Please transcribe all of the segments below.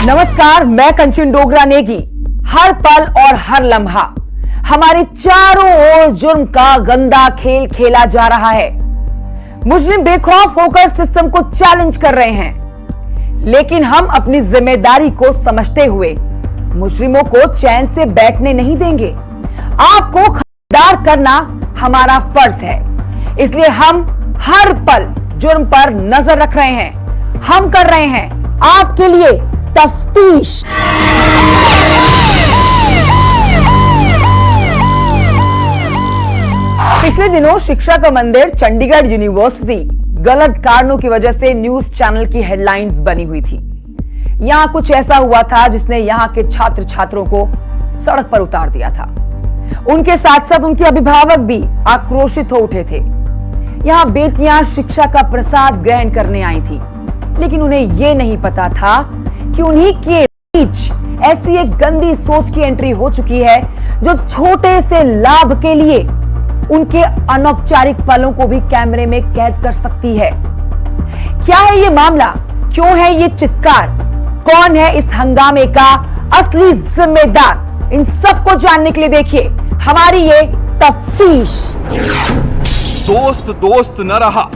नमस्कार, मैं कंचन डोगरा नेगी। हर पल और हर लम्हा हमारे चारों ओर जुर्म का गंदा खेल खेला जा रहा है। मुजरिम बेखौफ होकर सिस्टम को चैलेंज कर रहे हैं, लेकिन हम अपनी जिम्मेदारी को समझते हुए मुजरिमों को चैन से बैठने नहीं देंगे। आपको खबरदार करना हमारा फर्ज है, इसलिए हम हर पल जुर्म पर नजर रख रहे हैं। हम कर रहे हैं आपके लिए तफ्तीश। पिछले दिनों शिक्षा का मंदिर चंडीगढ़ यूनिवर्सिटी गलत कारणों की वजह से न्यूज चैनल की हेडलाइंस बनी हुई थी। यहां कुछ ऐसा हुआ था जिसने यहां के छात्र छात्रों को सड़क पर उतार दिया था। उनके साथ साथ उनके अभिभावक भी आक्रोशित हो उठे थे। यहां बेटियां शिक्षा का प्रसाद ग्रहण करने आई थी, लेकिन उन्हें यह नहीं पता था कि उन्हीं के बीच ऐसी एक गंदी सोच की एंट्री हो चुकी है जो छोटे से लाभ के लिए उनके अनौपचारिक पलों को भी कैमरे में कैद कर सकती है। क्या है ये मामला? क्यों है ये चित्कार? कौन है इस हंगामे का असली जिम्मेदार? इन सबको जानने के लिए देखिए हमारी ये तफ्तीश। दोस्त दोस्त न रहा,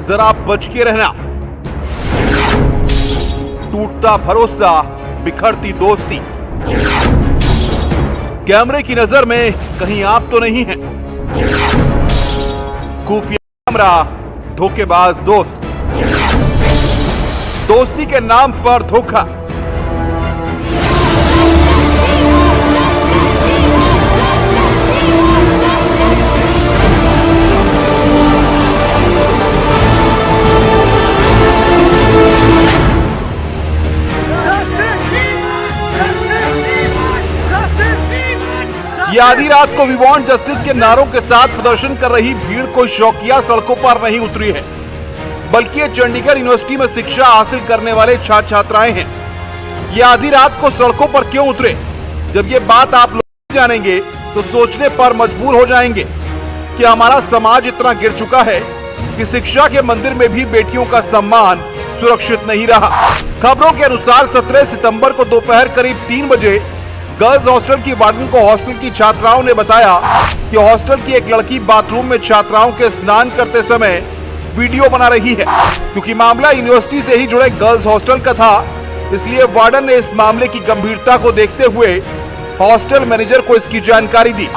जरा बच के रहना। टूटता भरोसा, बिखरती दोस्ती। कैमरे की नजर में कहीं आप तो नहीं हैं। खुफिया कैमरा, धोखेबाज दोस्त, दोस्ती के नाम पर धोखा। ये आधी रात को वी वांट जस्टिस के नारों के साथ प्रदर्शन कर रही भीड़ कोई शौकिया सड़कों पर नहीं उतरी है, बल्कि ये चंडीगढ़ यूनिवर्सिटी में शिक्षा हासिल करने वाले छात्र छात्राएं हैं। ये आधी रात को सड़कों पर क्यों उतरे? जब ये बात आप लोग जानेंगे तो सोचने पर मजबूर हो जाएंगे कि हमारा समाज इतना गिर चुका है कि शिक्षा के मंदिर में भी बेटियों का सम्मान सुरक्षित नहीं रहा। खबरों के अनुसार 17 सितंबर को दोपहर करीब 3 बजे गर्ल्स हॉस्टल की वार्डन को हॉस्टल की छात्राओं ने बताया कि हॉस्टल की एक लड़की बाथरूम में छात्राओं के स्नान करते समय वीडियो बना रही है। क्योंकि मामला यूनिवर्सिटी से ही जुड़े गर्ल्स हॉस्टल का था, इसलिए वार्डन ने इस मामले की गंभीरता को देखते हुए हॉस्टल मैनेजर को इसकी जानकारी दी।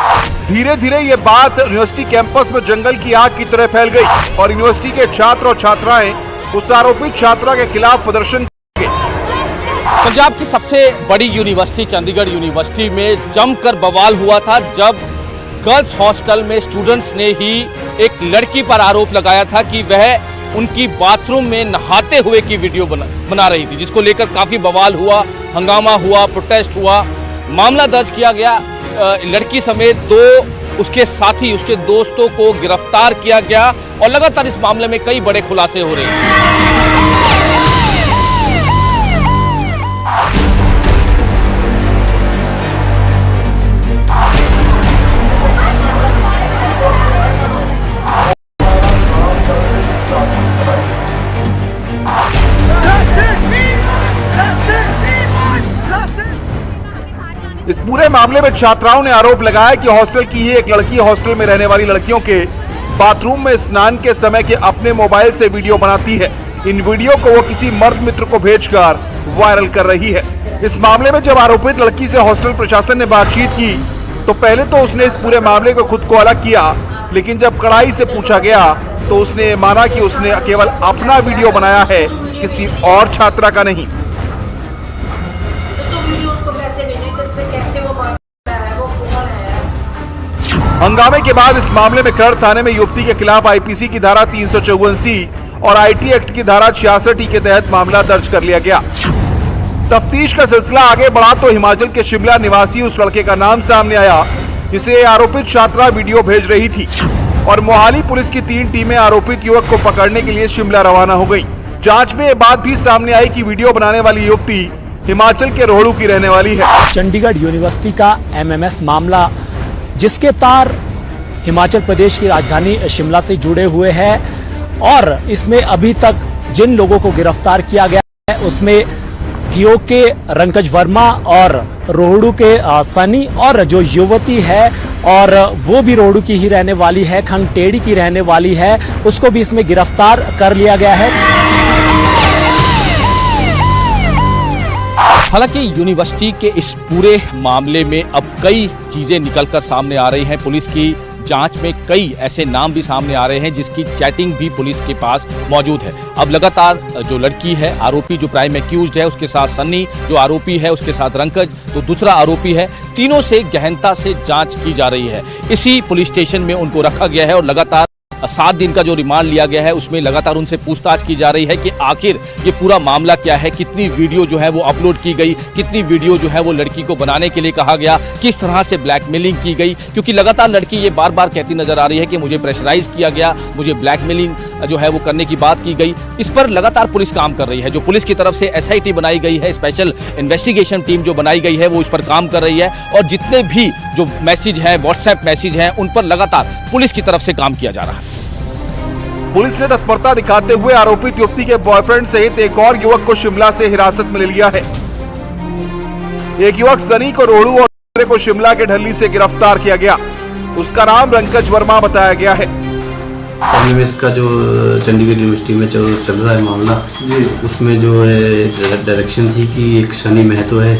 धीरे धीरे ये बात यूनिवर्सिटी कैंपस में जंगल की आग की तरह फैल गई और यूनिवर्सिटी के छात्र और छात्राएं उस आरोपित छात्रा के खिलाफ प्रदर्शन। पंजाब की सबसे बड़ी यूनिवर्सिटी चंडीगढ़ यूनिवर्सिटी में जमकर बवाल हुआ था जब गर्ल्स हॉस्टल में स्टूडेंट्स ने ही एक लड़की पर आरोप लगाया था कि वह उनकी बाथरूम में नहाते हुए की वीडियो बना रही थी, जिसको लेकर काफ़ी बवाल हुआ, हंगामा हुआ, प्रोटेस्ट हुआ। मामला दर्ज किया गया। लड़की समेत 2 उसके साथी, उसके दोस्तों को गिरफ्तार किया गया और लगातार इस मामले में कई बड़े खुलासे हो रहे हैं। इस पूरे मामले में छात्राओं ने आरोप लगाया कि हॉस्टल की ही एक लड़की हॉस्टल में रहने वाली लड़कियों के बाथरूम में स्नान के समय के अपने मोबाइल से वीडियो बनाती है। इन वीडियो को वो किसी मर्द मित्र को भेजकर वायरल कर रही है। इस मामले में जब आरोपित लड़की से हॉस्टल प्रशासन ने बातचीत की तो पहले तो उसने इस पूरे मामले को खुद को अलग किया, लेकिन जब कड़ाई से पूछा गया तो उसने माना कि उसने केवल अपना वीडियो बनाया है, किसी और छात्रा का नहीं। हंगामे के बाद इस मामले में खरड़ थाने में युवती के खिलाफ आईपीसी की धारा 354C और आईटी एक्ट की धारा 66E के तहत मामला दर्ज कर लिया गया। तफ्तीश का सिलसिला आगे बढ़ा तो हिमाचल के शिमला निवासी उस लड़के का नाम सामने आया जिसे आरोपित छात्रा वीडियो भेज रही थी और मोहाली पुलिस की 3 टीमें आरोपित युवक को पकड़ने के लिए शिमला रवाना हो गई। जांच में ये बात भी सामने आई कि वीडियो बनाने वाली युवती हिमाचल के रोहड़ू की रहने वाली है। चंडीगढ़ यूनिवर्सिटी का MMS मामला, जिसके तार हिमाचल प्रदेश की राजधानी शिमला से जुड़े हुए हैं और इसमें अभी तक जिन लोगों को गिरफ्तार किया गया है उसमें ठियोग के रंकज वर्मा और रोहड़ू के सनी और जो युवती है और वो भी रोहड़ू की ही रहने वाली है, खंगटेड़ी की रहने वाली है, उसको भी इसमें गिरफ्तार कर लिया गया है। हालांकि यूनिवर्सिटी के इस पूरे मामले में अब कई चीजें निकलकर सामने आ रही हैं। पुलिस की जांच में कई ऐसे नाम भी सामने आ रहे हैं जिसकी चैटिंग भी पुलिस के पास मौजूद है। अब लगातार जो लड़की है, आरोपी जो प्राइम एक्यूज्ड है, उसके साथ सन्नी जो आरोपी है, उसके साथ रंकज तो दूसरा आरोपी है, तीनों से गहनता से जांच की जा रही है। इसी पुलिस स्टेशन में उनको रखा गया है और लगातार 7 दिन का जो रिमांड लिया गया है उसमें लगातार उनसे पूछताछ की जा रही है कि आखिर ये पूरा मामला क्या है, कितनी वीडियो जो है वो अपलोड की गई, कितनी वीडियो जो है वो लड़की को बनाने के लिए कहा गया, किस तरह से ब्लैकमेलिंग की गई, क्योंकि लगातार लड़की ये बार बार कहती नजर आ रही है कि मुझे प्रेशराइज किया गया, मुझे ब्लैकमेलिंग जो है वो करने की बात की गई। इस पर लगातार पुलिस काम कर रही है। जो पुलिस की तरफ से SIT बनाई गई है, स्पेशल इन्वेस्टिगेशन टीम जो बनाई गई है, वो इस पर काम कर रही है और जितने भी जो मैसेज हैं, व्हाट्सएप मैसेज हैं, उन पर लगातार पुलिस की तरफ से काम किया जा रहा है। पुलिस ने तत्परता दिखाते हुए आरोपित युवती के बॉयफ्रेंड सहित एक और युवक को शिमला से हिरासत में ले लिया है। एक युवक सनी को रोहड़ू और दूसरे को शिमला के ढल्ली से गिरफ्तार किया गया। उसका नाम रंकज वर्मा बताया गया है। MMS का जो चंडीगढ़ यूनिवर्सिटी में चल रहा है मामला, उसमें जो है डायरेक्शन थी कि एक सनी महतो है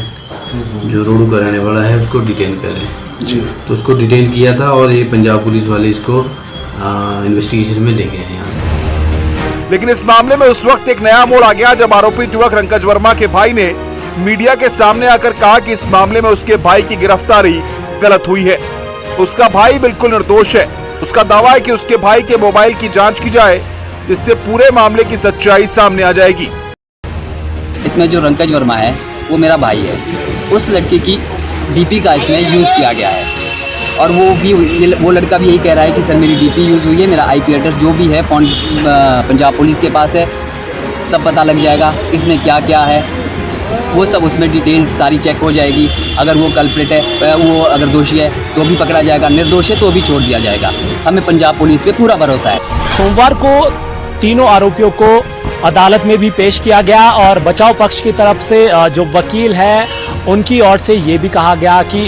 जो रोहड़ू का रहने वाला है, उसको डिटेन करें। तो उसको डिटेन किया था और ये पंजाब पुलिस वाले इसको इन्वेस्टिगेशन में ले गए हैं यहाँ। लेकिन इस मामले में उस वक्त एक नया मोड़ आ गया जब आरोपित युवक रंकज वर्मा के भाई ने मीडिया के सामने आकर कहा कि इस मामले में उसके भाई की गिरफ्तारी गलत हुई है। उसका भाई बिल्कुल निर्दोष है। उसका दावा है कि उसके भाई के मोबाइल की जांच की जाए, जिससे पूरे मामले की सच्चाई सामने आ जाएगी। इसमें जो रंकज वर्मा है वो मेरा भाई है। उस लड़के की DP का इसमें यूज किया गया है और वो लड़का भी यही कह रहा है कि सर मेरी DP यूज हुई है, मेरा IP एड्रेस जो भी है पंजाब पुलिस के पास है, सब पता लग जाएगा इसमें क्या क्या है, वो सब उसमें डिटेल्स सारी चेक हो जाएगी। अगर वो कल्प्रिट है, वो अगर दोषी है तो भी पकड़ा जाएगा, निर्दोष है तो भी छोड़ दिया जाएगा। हमें पंजाब पुलिस पे पूरा भरोसा है। सोमवार को तीनों आरोपियों को अदालत में भी पेश किया गया और बचाव पक्ष की तरफ से जो वकील है उनकी ओर से ये भी कहा गया कि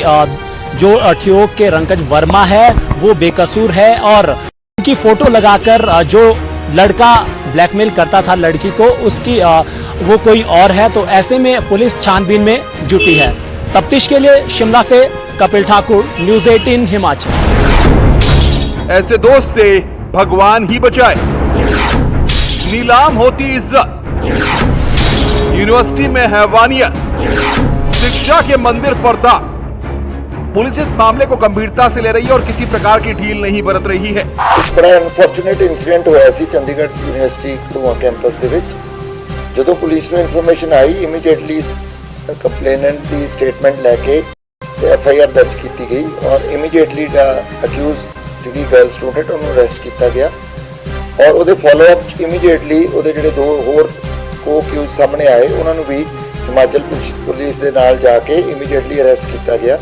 जो ठियोग के रंकज वर्मा है वो बेकसूर है और उनकी फोटो लगाकर जो लड़का ब्लैकमेल करता था लड़की को, उसकी वो कोई और है। तो ऐसे में पुलिस छानबीन में जुटी है। तफ्तीश के लिए शिमला से कपिल ठाकुर, न्यूज़ 18 हिमाचल। ऐसे दोस्त से भगवान ही बचाए। नीलाम होती इज्जत, यूनिवर्सिटी में हैवानियत, शिक्षा के मंदिर पर दाग। पुलिस इस मामले को गंभीरता से ले रही है और किसी प्रकार की ढील नहीं बरत रही है। बड़ा अनफॉर्चुनेट इंसिडेंट होया सी चंडीगढ़ यूनिवर्सिटी धुआं कैंपस ਦੇ ਵਿੱਚ। ਜਦੋਂ ਪੁਲਿਸ ਨੂੰ ਇਨਫੋਰਮੇਸ਼ਨ ਆਈ, ਇਮੀਡੀਏਟਲੀ ਕੰਪਲੇਨੈਂਟ ਦੀ ਸਟੇਟਮੈਂਟ ਲੈ ਕੇ FIR ਦਰਜ ਕੀਤੀ ਗਈ ਔਰ ਇਮੀਡੀਏਟਲੀ ਦਾ ਅਕਿਊਜ਼ ਸੀਗੀ ਗਰਲ ਸਟੂਡੈਂਟ, ਉਹਨੂੰ ਅਰੈਸਟ ਕੀਤਾ ਗਿਆ ਔਰ ਉਹਦੇ ਫਾਲੋ ਅਪ ਇਮੀਡੀਏਟਲੀ ਉਹਦੇ ਜਿਹੜੇ ਦੋ ਹੋਰ ਕੋ ਅਕਿਊਜ਼ ਸਾਹਮਣੇ ਆਏ ਉਹਨਾਂ ਨੂੰ ਵੀ हिमाचल पुलिस के नाल जाके इमीडिएटली अरेस्ट किया गया।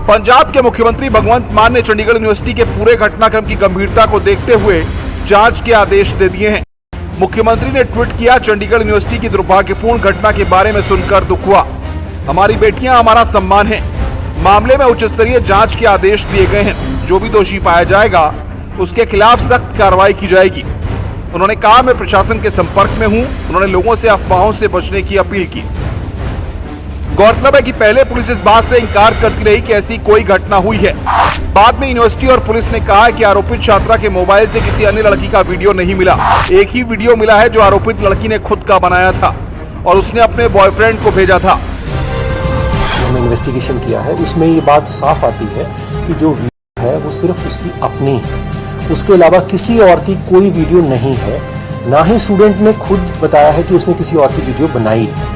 पंजाब के मुख्यमंत्री भगवंत मान ने चंडीगढ़ यूनिवर्सिटी के पूरे घटनाक्रम की गंभीरता को देखते हुए जांच के आदेश दे दिए हैं। मुख्यमंत्री ने ट्वीट किया, चंडीगढ़ यूनिवर्सिटी की दुर्भाग्यपूर्ण घटना के बारे में सुनकर दुख हुआ। हमारी बेटियां हमारा सम्मान है। मामले में उच्च स्तरीय जांच के आदेश दिए गए हैं। जो भी दोषी पाया जाएगा उसके खिलाफ सख्त कार्रवाई की जाएगी। उन्होंने कहा, मैं प्रशासन के संपर्क में हूं। उन्होंने लोगों से अफवाहों से बचने की अपील की। गौरतलब है कि पहले पुलिस इस बात से इंकार करती रही कि ऐसी कोई घटना हुई है। बाद में यूनिवर्सिटी और पुलिस ने कहा कि आरोपित छात्रा के मोबाइल से किसी अन्य लड़की का वीडियो नहीं मिला। एक ही वीडियो मिला है जो आरोपित लड़की ने खुद का बनाया था और उसने अपने बॉयफ्रेंड को भेजा था। हमने इन्वेस्टिगेशन किया है, उसमें ये बात साफ आती है कि जो वीडियो है वो सिर्फ उसकी अपनी है, उसके अलावा किसी और की कोई वीडियो नहीं है। ना ही स्टूडेंट ने खुद बताया है कि उसने किसी और की वीडियो बनाई है।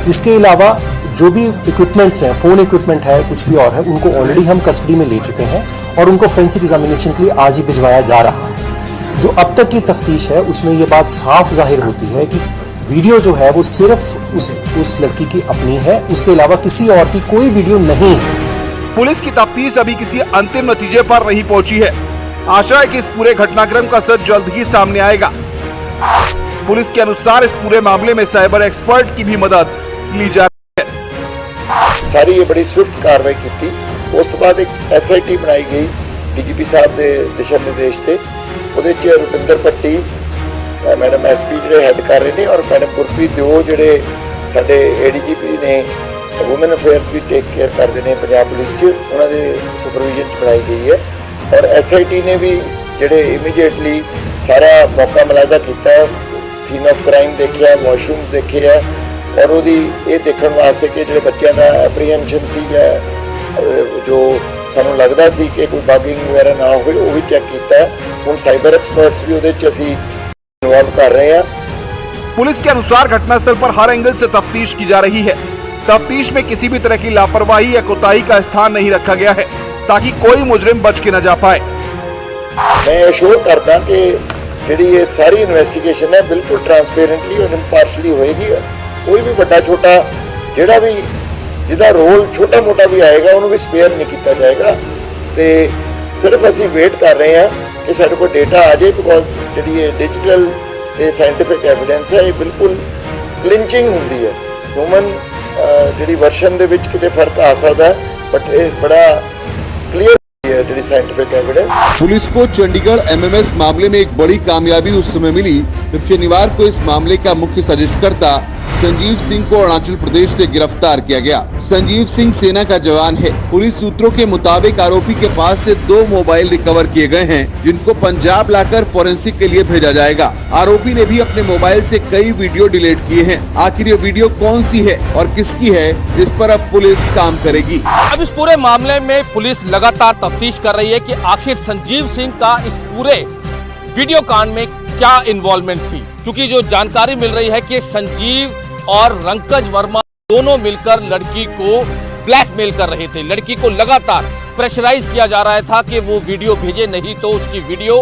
इसके अलावा जो भी इक्विपमेंट्स हैं, फोन इक्विपमेंट है, कुछ भी और है, उनको ऑलरेडी हम कस्टडी में ले चुके हैं और उनको फोरेंसिक एग्जामिनेशन के लिए आज ही भिजवाया जा रहा है। जो अब तक की तफ्तीश है उसमें ये बात साफ जाहिर होती है कि वीडियो जो है वो सिर्फ उस लड़की की अपनी है, उसके अलावा किसी और की कोई वीडियो नहीं है। पुलिस की तफ्तीश अभी किसी अंतिम नतीजे पर नहीं पहुंची है। आशा है कि इस पूरे घटनाक्रम का सच जल्द ही सामने आएगा। पुलिस के अनुसार इस पूरे मामले में साइबर एक्सपर्ट की भी मदद ली जा रही है। सारी ये बड़ी स्विफ्ट कार्रवाई की थी। उस तो बाद एक SIT बनाई गई DGP साहब के दिशा निर्देश से। ਉਹਦੇ ਚ ਰੁਪਿੰਦਰ ਪੱਟੀ मैडम SP ਜਿਹੜੇ ਹੈਡ ਕਰ ਰਹੇ ਨੇ और मैडम ਗੁਰਪ੍ਰੀਤ ਦਿਓ ਜਿਹੜੇ ਸਾਡੇ ADGP ਨੇ वुमेन अफेयर्स भी टेक केयर करते हैं पंजाब पुलिस से, उन्होंने सुपरविजन बनाई गई है। और SIT ने भी ਜਿਹੜੇ इमीडिएटली सारा मौका मुलाजा किया, सीन ऑफ क्राइम देखिया, वॉशरूम्स देखे है और वो ये देखने वास्ते कि जो बच्चों का एप्रीहेंशन सी जो सानू लगता सी कि कोई बगिंग वगैरह ना हो, वो भी चेक किया। हम साइबर एक्सपर्ट्स भी वो इन्वॉल्व कर रहे हैं। पुलिस के अनुसार घटनास्थल पर हर एंगल से तफ्तीश की जा रही है। तफ्तीश में किसी भी तरह की लापरवाही या कोताही का स्थान नहीं रखा गया है ताकि कोई मुजरिम बच के न जा पाए। मैं एश्योर करता कि जी ये सारी इन्वेस्टिगेशन है बिल्कुल ट्रांसपेरेंटली और इम्पार्शली होएगी। कोई भी बड़ा छोटा जोड़ा भी जिदा रोल छोटा मोटा भी आएगा उन्होंने भी स्पेयर नहीं किया जाएगा। तो सिर्फ असी वेट कर रहे हैं कि साढ़े को डेटा आ जाए, बिकॉज जी ये डिजिटल साइंटिफिक एविडेंस है ये बिल्कुल क्लिंचिंग होंगी है। ह्यूमन जी वर्शन के कितने फर्क आ सकता है, बट ये बड़ा क्लीयर है जी साइंटिफिक एविडेंस। पुलिस को चंडीगढ़ MMS मामले में एक बड़ी कामयाबी उस समय मिली जब शनिवार को इस मामले का मुख्य संजिशकर्ता संजीव सिंह को अरुणाचल प्रदेश से गिरफ्तार किया गया। संजीव सिंह सेना का जवान है। पुलिस सूत्रों के मुताबिक आरोपी के पास से 2 मोबाइल रिकवर किए गए हैं जिनको पंजाब लाकर फोरेंसिक के लिए भेजा जाएगा। आरोपी ने भी अपने मोबाइल से कई वीडियो डिलीट किए हैं। आखिर ये वीडियो कौन सी है और किसकी है, इस पर अब पुलिस काम करेगी। अब इस पूरे मामले में पुलिस लगातार तफ्तीश कर रही है कि आखिर संजीव सिंह का इस पूरे वीडियो कांड में क्या इन्वॉल्वमेंट थी, क्योंकि जो जानकारी मिल रही है कि संजीव और रंकज वर्मा दोनों मिलकर लड़की को ब्लैकमेल कर रहे थे। लड़की को लगातार प्रेशराइज किया जा रहा था कि वो वीडियो भेजे, नहीं तो उसकी वीडियो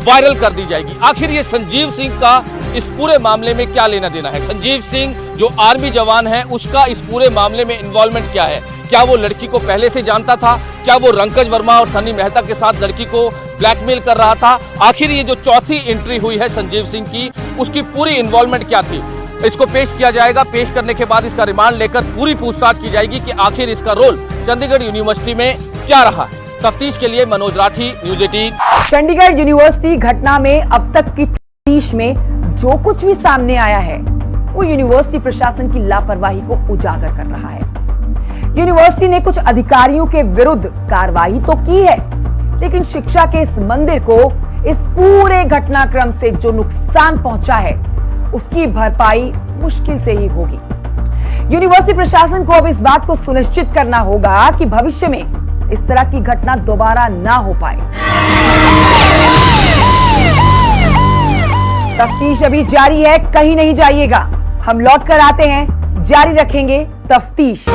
वायरल कर दी जाएगी। आखिर ये संजीव सिंह का इस पूरे मामले में क्या लेना देना है? संजीव सिंह जो आर्मी जवान है उसका इस पूरे मामले में इन्वॉल्वमेंट क्या है? क्या वो लड़की को पहले से जानता था? क्या वो रंकज वर्मा और सनी मेहता के साथ लड़की को ब्लैकमेल कर रहा था? आखिर ये जो चौथी एंट्री हुई है संजीव सिंह की, उसकी पूरी इन्वॉल्वमेंट क्या थी? इसको पेश किया जाएगा। पेश करने के बाद इसका रिमांड लेकर पूरी पूछताछ की जाएगी कि आखिर इसका रोल चंडीगढ़ यूनिवर्सिटी में क्या रहा। तफ्तीश के लिए मनोज राठी, न्यूज़ 18। चंडीगढ़ यूनिवर्सिटी घटना में अब तक की तफ्तीश में जो कुछ भी सामने आया है वो यूनिवर्सिटी प्रशासन की लापरवाही को उजागर कर रहा है। यूनिवर्सिटी ने कुछ अधिकारियों के विरुद्ध कार्रवाई तो की है, लेकिन शिक्षा के इस मंदिर को इस पूरे घटनाक्रम से जो नुकसान पहुंचा है उसकी भरपाई मुश्किल से ही होगी। यूनिवर्सिटी प्रशासन को अब इस बात को सुनिश्चित करना होगा कि भविष्य में इस तरह की घटना दोबारा ना हो पाए। तफ्तीश अभी जारी है, कहीं नहीं जाइएगा। हम लौट कर आते हैं, जारी रखेंगे तफ्तीश।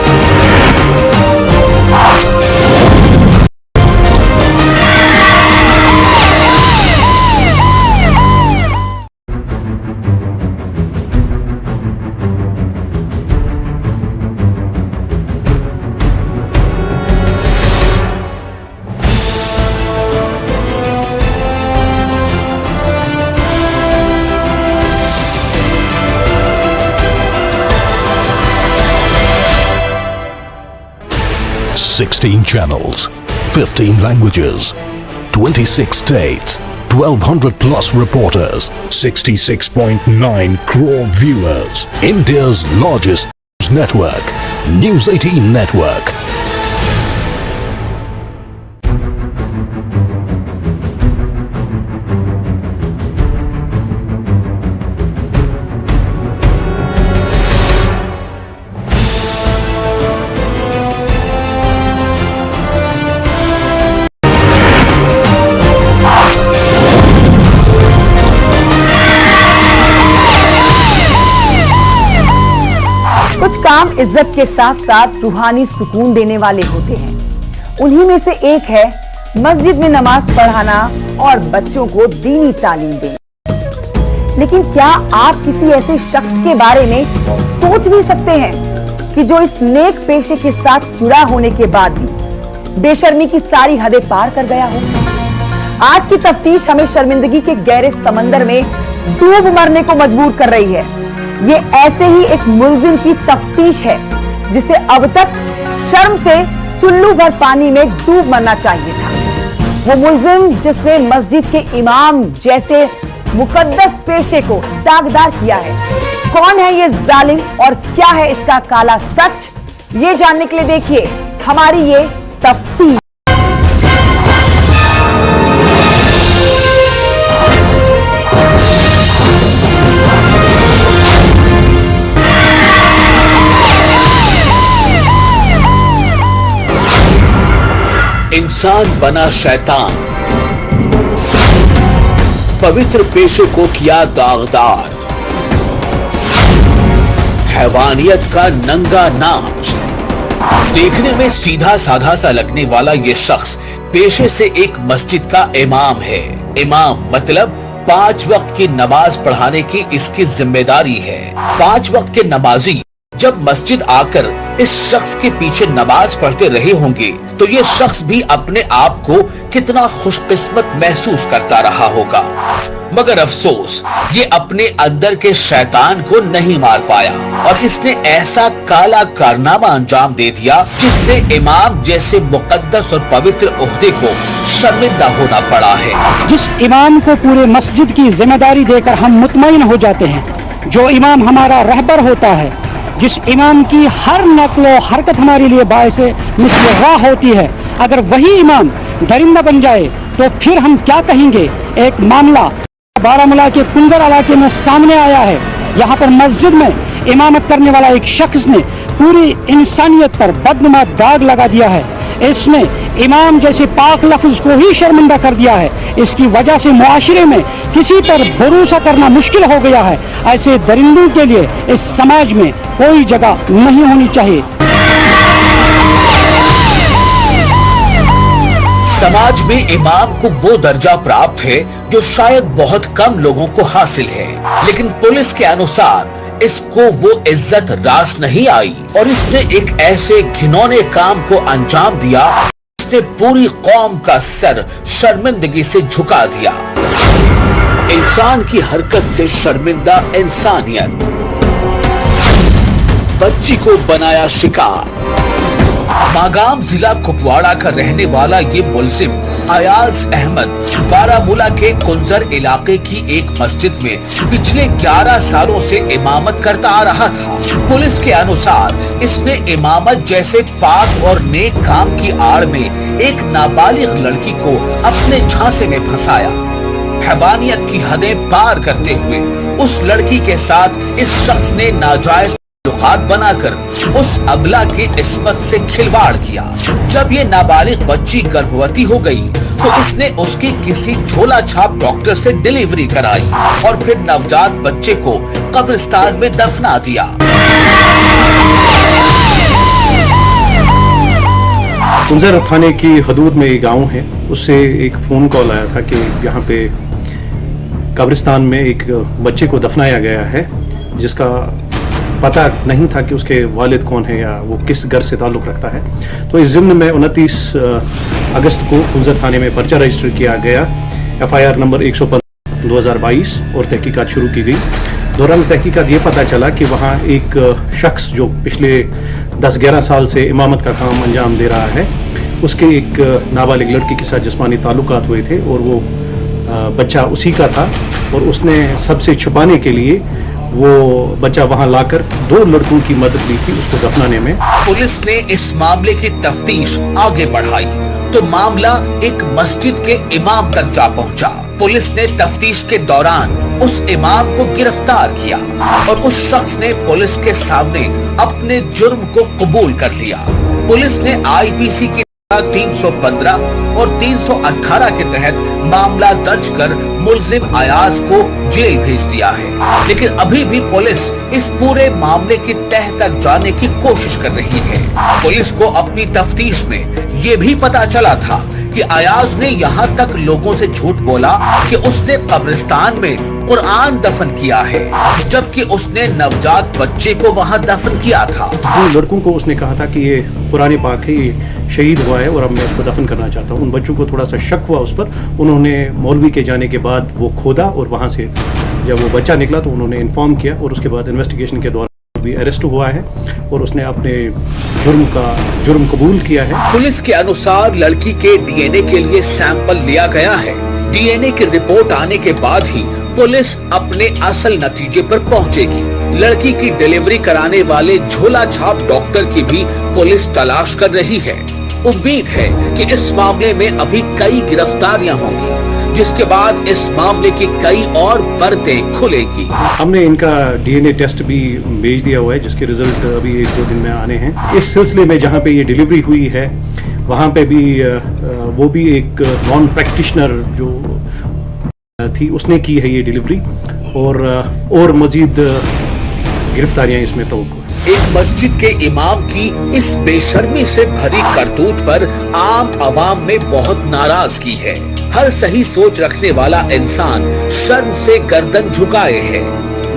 Sixteen channels, 15 languages, 26 states, 1200 plus reporters, 66.9 crore viewers. India's largest news network, News 18 Network. कुछ काम इज्जत के साथ साथ रूहानी सुकून देने वाले होते हैं। उन्हीं में से एक है मस्जिद में नमाज पढ़ाना और बच्चों को दीनी तालीम दें। लेकिन क्या आप किसी ऐसे शख्स के बारे में सोच भी सकते हैं कि जो इस नेक पेशे के साथ जुड़ा होने के बाद भी बेशर्मी की सारी हदें पार कर गया हो? आज की तफ्तीश हमें शर्मिंदगी के गहरे समंदर में डूब मरने को मजबूर कर रही है। ये ऐसे ही एक मुल्जिम की तफ्तीश है जिसे अब तक शर्म से चुल्लू भर पानी में डूब मरना चाहिए था। वो मुल्जिम जिसने मस्जिद के इमाम जैसे मुकद्दस पेशे को दागदार किया है। कौन है ये जालिम और क्या है इसका काला सच? ये जानने के लिए देखिए हमारी ये तफ्तीश। इंसान बना शैतान, पवित्र पेशे को किया दागदार, हैवानियत का नंगा नाच। देखने में सीधा साधा सा लगने वाला ये शख्स पेशे से एक मस्जिद का इमाम है। इमाम मतलब 5 वक्त की नमाज पढ़ाने की इसकी जिम्मेदारी है। 5 वक्त के नमाजी जब मस्जिद आकर इस शख्स के पीछे नमाज पढ़ते रहे होंगे तो ये शख्स भी अपने आप को कितना खुशकिस्मत महसूस करता रहा होगा। मगर अफसोस ये अपने अंदर के शैतान को नहीं मार पाया और इसने ऐसा काला कारनामा अंजाम दे दिया जिससे इमाम जैसे मुकद्दस और पवित्र ओहदे को शर्मिंदा होना पड़ा है। जिस इमाम को पूरे मस्जिद की जिम्मेदारी देकर हम मुतमईन हो जाते हैं, जो इमाम हमारा रहबर होता है, जिस इमाम की हर नक्ल हरकत हमारे लिए बायस मिस्ल राह होती है, अगर वही इमाम दरिंदा बन जाए तो फिर हम क्या कहेंगे। एक मामला बारामूला के कुंजर इलाके में सामने आया है। यहाँ पर मस्जिद में इमामत करने वाला एक शख्स ने पूरी इंसानियत पर बदनुमा दाग लगा दिया है। इसने इमाम जैसे पाक लफ्ज को ही शर्मिंदा कर दिया है। इसकी वजह से मुआशरे में किसी पर भरोसा करना मुश्किल हो गया है। ऐसे दरिंदों के लिए इस समाज में कोई जगह नहीं होनी चाहिए। समाज में इमाम को वो दर्जा प्राप्त है जो शायद बहुत कम लोगों को हासिल है, लेकिन पुलिस के अनुसार इसको वो इज्जत रास नहीं आई और इसने एक ऐसे घिनौने काम को अंजाम दिया जिसने पूरी कौम का सर शर्मिंदगी से झुका दिया। इंसान की हरकत से शर्मिंदा इंसानियत, बच्ची को बनाया शिकार। मागाम जिला कुपवाड़ा का रहने वाला ये मुल्जिम अयाज अहमद बारामूला के कुंजर इलाके की एक मस्जिद में पिछले 11 सालों से इमामत करता आ रहा था। पुलिस के अनुसार इसने इमामत जैसे पाक और नेक काम की आड़ में एक नाबालिग लड़की को अपने झांसे में फंसाया। हैवानियत की हदें पार करते हुए उस लड़की के साथ इस शख्स ने नाजायज ताल्लुकात बनाकर उस अबला की इस्मत से खिलवाड़ किया। जब ये नाबालिग बच्ची गर्भवती हो गई तो इसने उसकी किसी झोला छाप डॉक्टर से डिलीवरी कराई और फिर नवजात बच्चे को कब्रिस्तान में दफना दिया। कुंजर थाने की हदूद में एक गांव है, उससे एक फोन कॉल आया था कि यहाँ पे कब्रिस्तान में एक बच्चे को दफनाया गया है जिसका पता नहीं था कि उसके वालिद कौन है या वो किस घर से ताल्लुक़ रखता है। तो इस ज़िम्न में 29 अगस्त को कुंजर थाने में पर्चा रजिस्टर किया गया, FIR नंबर 115/2022 और तहकीकात शुरू की गई। दौरान तहकीकात ये पता चला कि वहाँ एक शख्स जो पिछले 10-11 साल से इमामत का काम अंजाम दे रहा है, उसके एक नाबालिग लड़की के साथ जिस्मानी ताल्लुकात हुए थे और वो बच्चा उसी का था और उसने सबसे छुपाने के लिए वो बच्चा वहां लाकर 2 लड़कों की मदद ली थी उसको दफनाने में। पुलिस ने इस मामले की तफ्तीश आगे बढ़ाई तो मामला एक मस्जिद के इमाम तक जा पहुंचा। पुलिस ने तफ्तीश के दौरान उस इमाम को गिरफ्तार किया और उस शख्स ने पुलिस के सामने अपने जुर्म को कबूल कर लिया। पुलिस ने IPC की 315 और 318 के तहत मामला दर्ज कर मुल्जिम अयाज को जेल भेज दिया है, लेकिन अभी भी पुलिस इस पूरे मामले की तह तक जाने की कोशिश कर रही है। पुलिस को अपनी तफ्तीश में ये भी पता चला था कि कि अयाज ने यहाँ तक लोगों से झूठ बोला कि उसने कब्रिस्तान में कुरान दफन किया है, जबकि उसने नवजात बच्चे को वहाँ दफन किया था। जिन लड़कों को उसने कहा था कि ये कुरान पाक है, ये शहीद हुआ है और अब मैं इसको दफन करना चाहता हूँ, उन बच्चों को थोड़ा सा शक हुआ उस पर। उन्होंने मौलवी के जाने के बाद वो खोदा और वहाँ से जब वो बच्चा निकला तो उन्होंने इन्फॉर्म किया और उसके बाद इन्वेस्टिगेशन के दौरान भी अरेस्ट हुआ है और उसने अपने जुर्म कबूल किया है। पुलिस के अनुसार लड़की के डीएनए के लिए सैंपल लिया गया है। डीएनए की रिपोर्ट आने के बाद ही पुलिस अपने असल नतीजे पर पहुंचेगी। लड़की की डिलीवरी कराने वाले झोला छाप डॉक्टर की भी पुलिस तलाश कर रही है। उम्मीद है कि इस मामले में अभी कई गिरफ्तारियां होंगी, जिसके बाद इस मामले की कई और परतें खुलेगी। हमने इनका डीएनए टेस्ट भी भेज दिया हुआ है, जिसके रिजल्ट अभी 1-2 दिन में आने हैं। इस सिलसिले में जहाँ पे ये डिलीवरी हुई है वहाँ पे भी वो भी एक नॉन प्रैक्टिशनर जो थी उसने की है ये डिलीवरी और मजीद गिरफ्तारियां इसमें तो। एक मस्जिद के इमाम की इस बेशर्मी से भरी करतूत पर आम आवाम में बहुत नाराजगी है। हर सही सोच रखने वाला इंसान शर्म से गर्दन झुकाए है।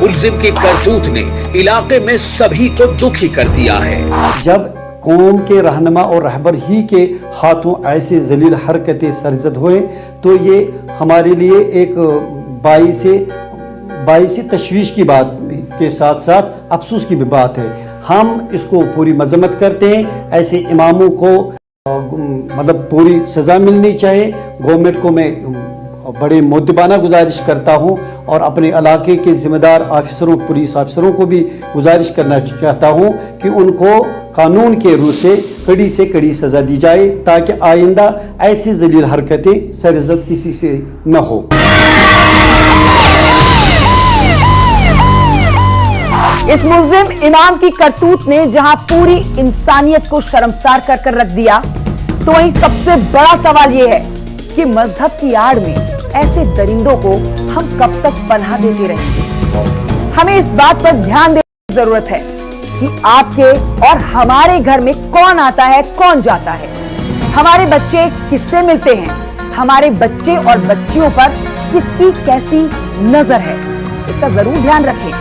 मुल्जिम की करतूत ने इलाके में सभी को दुखी कर दिया है। जब कौम के रहनुमा और रहबर ही के हाथों ऐसे जलील हरकतें सरजद हुए तो ये हमारे लिए एक बाइस तशवीश की बात के साथ साथ अफसोस की भी बात है। हम इसको पूरी मजम्मत करते हैं। ऐसे इमामों को मतलब पूरी सज़ा मिलनी चाहिए। गवर्नमेंट को मैं बड़े मुद्दबाना गुजारिश करता हूं और अपने इलाके के जिम्मेदार ऑफिसरों पुलिस ऑफिसरों को भी गुजारिश करना चाहता हूं कि उनको कानून के रूप से कड़ी सज़ा दी जाए ताकि आइंदा ऐसी जलील हरकतें सरजद किसी से न हो। इस मुल्जिम इमाम की करतूत ने जहां पूरी इंसानियत को शर्मसार कर रख दिया, तो वहीं सबसे बड़ा सवाल यह है कि मजहब की आड़ में ऐसे दरिंदों को हम कब तक पनाह देते रहेंगे। हमें इस बात पर ध्यान देने की जरूरत है कि आपके और हमारे घर में कौन आता है, कौन जाता है, हमारे बच्चे किससे मिलते हैं, हमारे बच्चे और बच्चियों पर किसकी कैसी नजर है, इसका जरूर ध्यान रखें,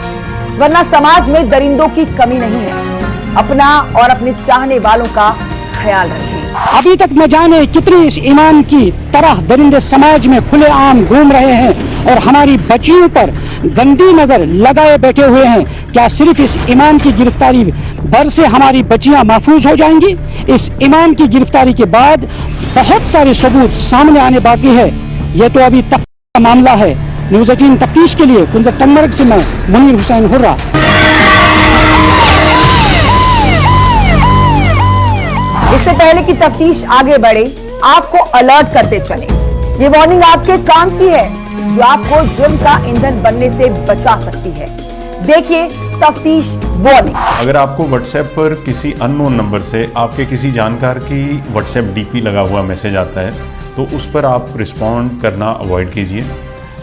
वरना समाज में दरिंदों की कमी नहीं है। अपना और अपने चाहने वालों का ख्याल रखें। अभी तक न जाने कितने इस इमाम की तरह दरिंदे समाज में खुलेआम घूम रहे हैं और हमारी बच्चियों पर गंदी नजर लगाए बैठे हुए हैं। क्या सिर्फ इस इमाम की गिरफ्तारी भर से हमारी बच्चियां महफूज हो जाएंगी? इस इमाम की गिरफ्तारी के बाद बहुत सारे सबूत सामने आने बाकी है। यह तो अभी तफ्तीश का मामला है। न्यूज़ 18 तफ्तीश के लिए कुंजर टंगमर्ग से मैं मुनीर हुसैन हुर्रा। इससे पहले कि तफ्तीश आगे बढ़े, आपको अलर्ट करते चले। ये वार्निंग आपके काम की है, जो आपको जुर्म का ईंधन बनने से बचा सकती है। देखिए तफ्तीश वार्निंग। अगर आपको व्हाट्सएप पर किसी अननोन नंबर से आपके किसी जानकार की व्हाट्सएप डीपी लगा हुआ मैसेज आता है तो उस पर आप रिस्पॉन्ड करना अवॉइड कीजिए,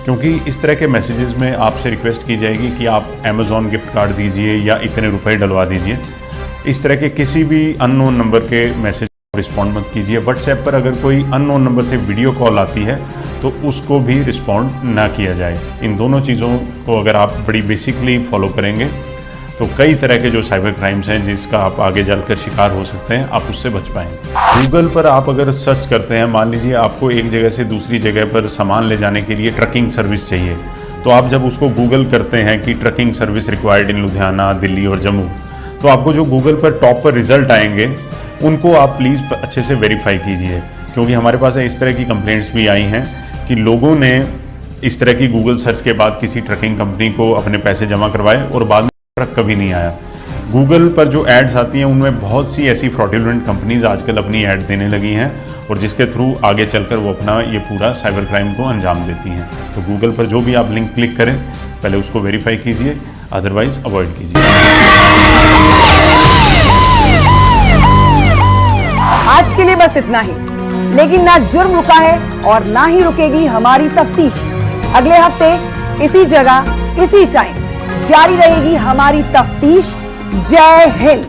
क्योंकि इस तरह के मैसेजेस में आपसे रिक्वेस्ट की जाएगी कि आप अमेज़ॉन गिफ्ट कार्ड दीजिए या इतने रुपए डलवा दीजिए। इस तरह के किसी भी अननोन नंबर के मैसेज रिस्पॉन्ड मत कीजिए। व्हाट्सएप पर अगर कोई अननोन नंबर से वीडियो कॉल आती है तो उसको भी रिस्पॉन्ड ना किया जाए। इन दोनों चीज़ों को अगर आप बड़ी बेसिकली फॉलो करेंगे तो कई तरह के जो साइबर क्राइम्स हैं जिसका आप आगे चलकर शिकार हो सकते हैं, आप उससे बच पाएंगे। गूगल पर आप अगर सर्च करते हैं, मान लीजिए आपको एक जगह से दूसरी जगह पर सामान ले जाने के लिए ट्रकिंग सर्विस चाहिए, तो आप जब उसको गूगल करते हैं कि trucking service required in Ludhiana, Delhi और जम्मू, तो आपको जो गूगल पर टॉप पर रिजल्ट आएंगे उनको आप प्लीज़ अच्छे से वेरीफाई कीजिए, क्योंकि हमारे पास इस तरह की कंप्लेंट्स भी आई हैं कि लोगों ने इस तरह की गूगल सर्च के बाद किसी ट्रकिंग कंपनी को अपने पैसे जमा करवाए और बाद में ट्रक कभी नहीं आया। गूगल पर जो एड्स आती हैं उनमें बहुत सी ऐसी फ्रॉडुलेंट कंपनीज आजकल अपनी ऐड देने लगी हैं और जिसके थ्रू आगे चलकर वो अपना ये पूरा साइबर क्राइम को अंजाम देती हैं। तो गूगल पर जो भी आप लिंक क्लिक करें पहले उसको वेरीफाई कीजिए, अदरवाइज अवॉइड कीजिए। आज के लिए बस इतना ही, लेकिन ना जुर्म रुका है और ना ही रुकेगी हमारी तफ्तीश। अगले हफ्ते इसी जगह इसी टाइम जारी रहेगी हमारी तफ्तीश। जय हिंद।